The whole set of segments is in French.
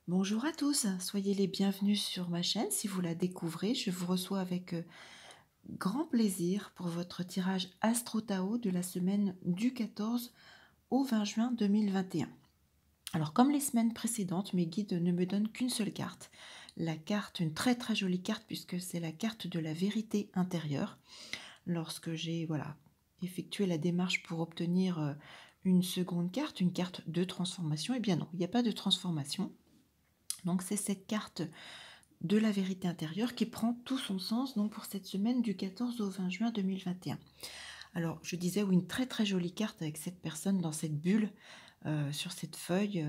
Bonjour à tous, soyez les bienvenus sur ma chaîne. Si vous la découvrez, je vous reçois avec grand plaisir pour votre tirage Astro Tao de la semaine du 14 au 20 juin 2021. Alors, comme les semaines précédentes, mes guides ne me donnent qu'une seule carte. La carte, une très très jolie carte, puisque c'est la carte de la vérité intérieure. Lorsque j'ai effectué la démarche pour obtenir une seconde carte, une carte de transformation, eh bien non, il n'y a pas de transformation. Donc c'est cette carte de la vérité intérieure qui prend tout son sens donc pour cette semaine du 14 au 20 juin 2021. Alors je disais oui, une très très jolie carte avec cette personne dans cette bulle sur cette feuille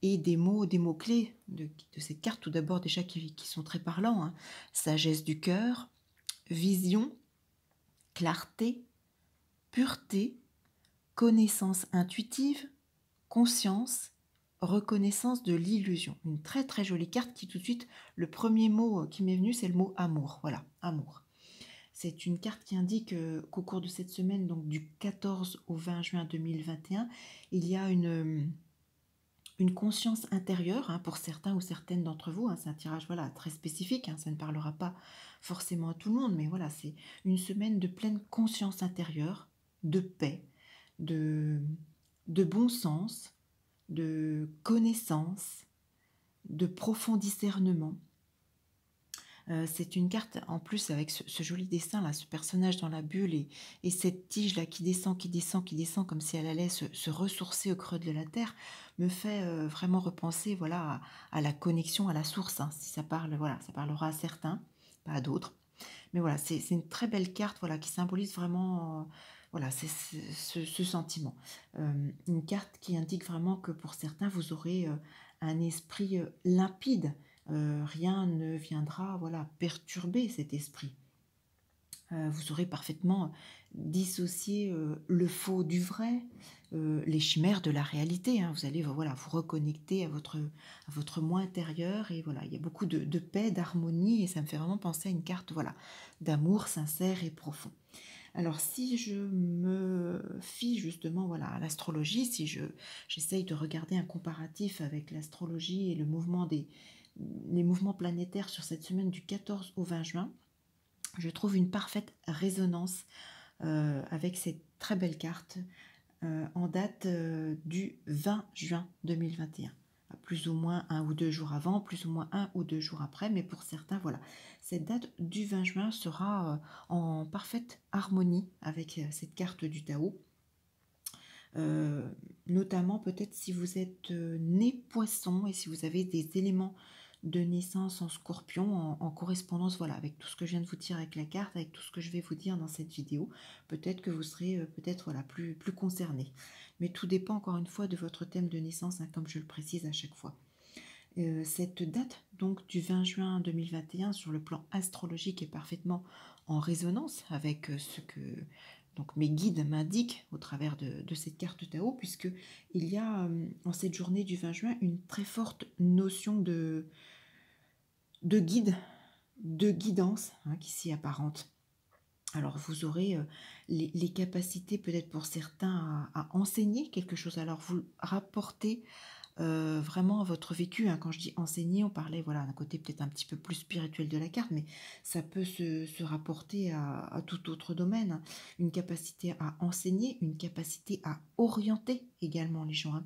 et des mots clés de cette carte tout d'abord déjà qui sont très parlants, hein. Sagesse du cœur, vision, clarté, pureté, connaissance intuitive, conscience, reconnaissance de l'illusion. Une très très jolie carte qui tout de suite, le premier mot qui m'est venu, c'est le mot amour. Voilà, amour. C'est une carte qui indique qu'au cours de cette semaine, donc du 14 au 20 juin 2021, il y a une conscience intérieure hein, pour certains ou certaines d'entre vous. Hein, c'est un tirage voilà, très spécifique, hein, ça ne parlera pas forcément à tout le monde, mais voilà, c'est une semaine de pleine conscience intérieure, de paix, de, de bon sens, de connaissance, de profond discernement. C'est une carte en plus avec ce joli dessin là, ce personnage dans la bulle et cette tige là qui descend, qui descend, qui descend comme si elle allait se ressourcer au creux de la terre, me fait vraiment repenser voilà à la connexion à la source. Hein. Si ça parle, voilà, ça parlera à certains, pas à d'autres. Mais voilà, c'est une très belle carte voilà, qui symbolise vraiment voilà, ce sentiment. Une carte qui indique vraiment que pour certains, vous aurez un esprit limpide. Rien ne viendra voilà, perturber cet esprit. Vous aurez parfaitement dissocié le faux du vrai, les chimères de la réalité. Hein. Vous allez voilà, vous reconnecter à votre moi intérieur et voilà, il y a beaucoup de paix, d'harmonie et ça me fait vraiment penser à une carte voilà, d'amour sincère et profond. Alors si je me fie justement voilà, à l'astrologie, si j'essaye de regarder un comparatif avec l'astrologie et les mouvements planétaires sur cette semaine du 14 au 20 juin, je trouve une parfaite résonance avec cette très belle carte en date du 20 juin 2021. Plus ou moins un ou deux jours avant, plus ou moins un ou deux jours après, mais pour certains, voilà. Cette date du 20 juin sera en parfaite harmonie avec cette carte du Tao. Notamment peut-être si vous êtes né poisson et si vous avez des éléments de naissance en scorpion en correspondance voilà, avec tout ce que je viens de vous dire avec la carte, avec tout ce que je vais vous dire dans cette vidéo, peut-être que vous serez peut-être voilà, plus concerné. Mais tout dépend encore une fois de votre thème de naissance, hein, comme je le précise à chaque fois. Cette date donc du 20 juin 2021 sur le plan astrologique est parfaitement en résonance avec ce que donc mes guides m'indiquent au travers de cette carte Tao, puisque il y a en cette journée du 20 juin une très forte notion de guide, de guidance hein, qui s'y apparente. Alors vous aurez les capacités peut-être pour certains à enseigner quelque chose, alors vous rapportez vraiment à votre vécu. Hein. Quand je dis enseigner, on parlait voilà, d'un côté peut-être un petit peu plus spirituel de la carte, mais ça peut se rapporter à tout autre domaine. Hein. Une capacité à enseigner, une capacité à orienter également les gens. Hein.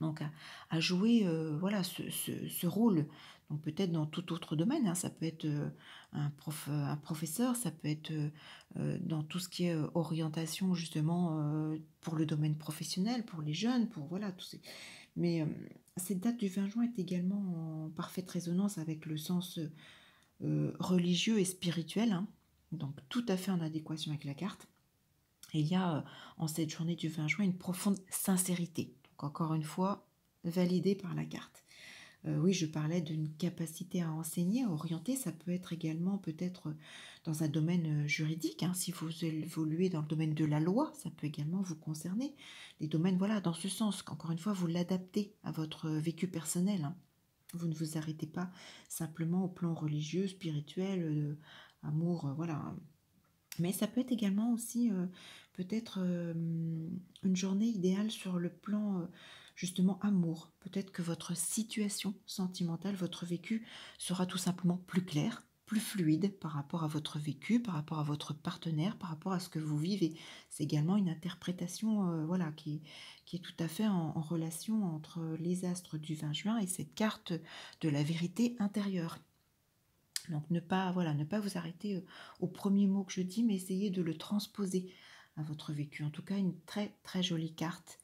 Donc à jouer voilà, ce rôle. Donc peut-être dans tout autre domaine, hein. Ça peut être un professeur, ça peut être dans tout ce qui est orientation justement pour le domaine professionnel, pour les jeunes, pour voilà, tous ces, mais cette date du 20 juin est également en parfaite résonance avec le sens religieux et spirituel, hein, donc tout à fait en adéquation avec la carte. Et il y a en cette journée du 20 juin une profonde sincérité, donc encore une fois validée par la carte. Oui, je parlais d'une capacité à enseigner, à orienter. Ça peut être également peut-être dans un domaine juridique. Hein, si vous évoluez dans le domaine de la loi, ça peut également vous concerner. Des domaines, voilà, dans ce sens, qu'encore une fois, vous l'adaptez à votre vécu personnel. Hein. Vous ne vous arrêtez pas simplement au plan religieux, spirituel, amour, voilà. Mais ça peut être également aussi peut-être une journée idéale sur le plan justement amour. Peut-être que votre situation sentimentale, votre vécu sera tout simplement plus clair, plus fluide par rapport à votre vécu, par rapport à votre partenaire, par rapport à ce que vous vivez. C'est également une interprétation voilà, qui est tout à fait en relation entre les astres du 20 juin et cette carte de la vérité intérieure. Donc ne pas vous arrêter au premier mot que je dis, mais essayez de le transposer à votre vécu. En tout cas, une très très jolie carte,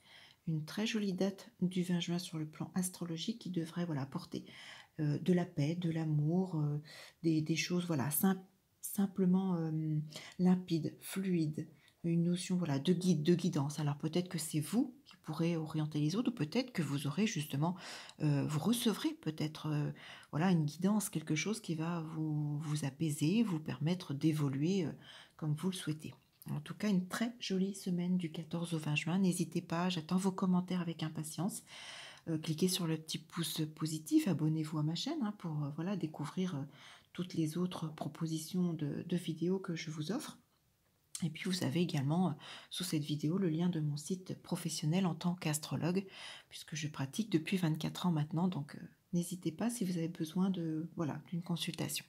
une très jolie date du 20 juin sur le plan astrologique qui devrait voilà, apporter de la paix, de l'amour, des choses voilà, simplement limpides, fluides, une notion voilà, de guide, de guidance. Alors peut-être que c'est vous qui pourrez orienter les autres, ou peut-être que vous aurez justement, vous recevrez peut-être voilà, une guidance, quelque chose qui va vous apaiser, vous permettre d'évoluer comme vous le souhaitez. En tout cas, une très jolie semaine du 14 au 20 juin. N'hésitez pas, j'attends vos commentaires avec impatience. Cliquez sur le petit pouce positif, abonnez-vous à ma chaîne hein, pour voilà, découvrir toutes les autres propositions de vidéos que je vous offre. Et puis vous avez également sous cette vidéo le lien de mon site professionnel en tant qu'astrologue, puisque je pratique depuis 24 ans maintenant, donc n'hésitez pas si vous avez besoin voilà, d'une consultation.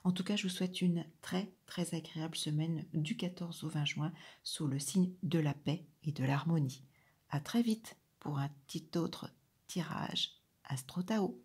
En tout cas, je vous souhaite une très très agréable semaine du 14 au 20 juin sous le signe de la paix et de l'harmonie. À très vite pour un petit autre tirage Astro Tao.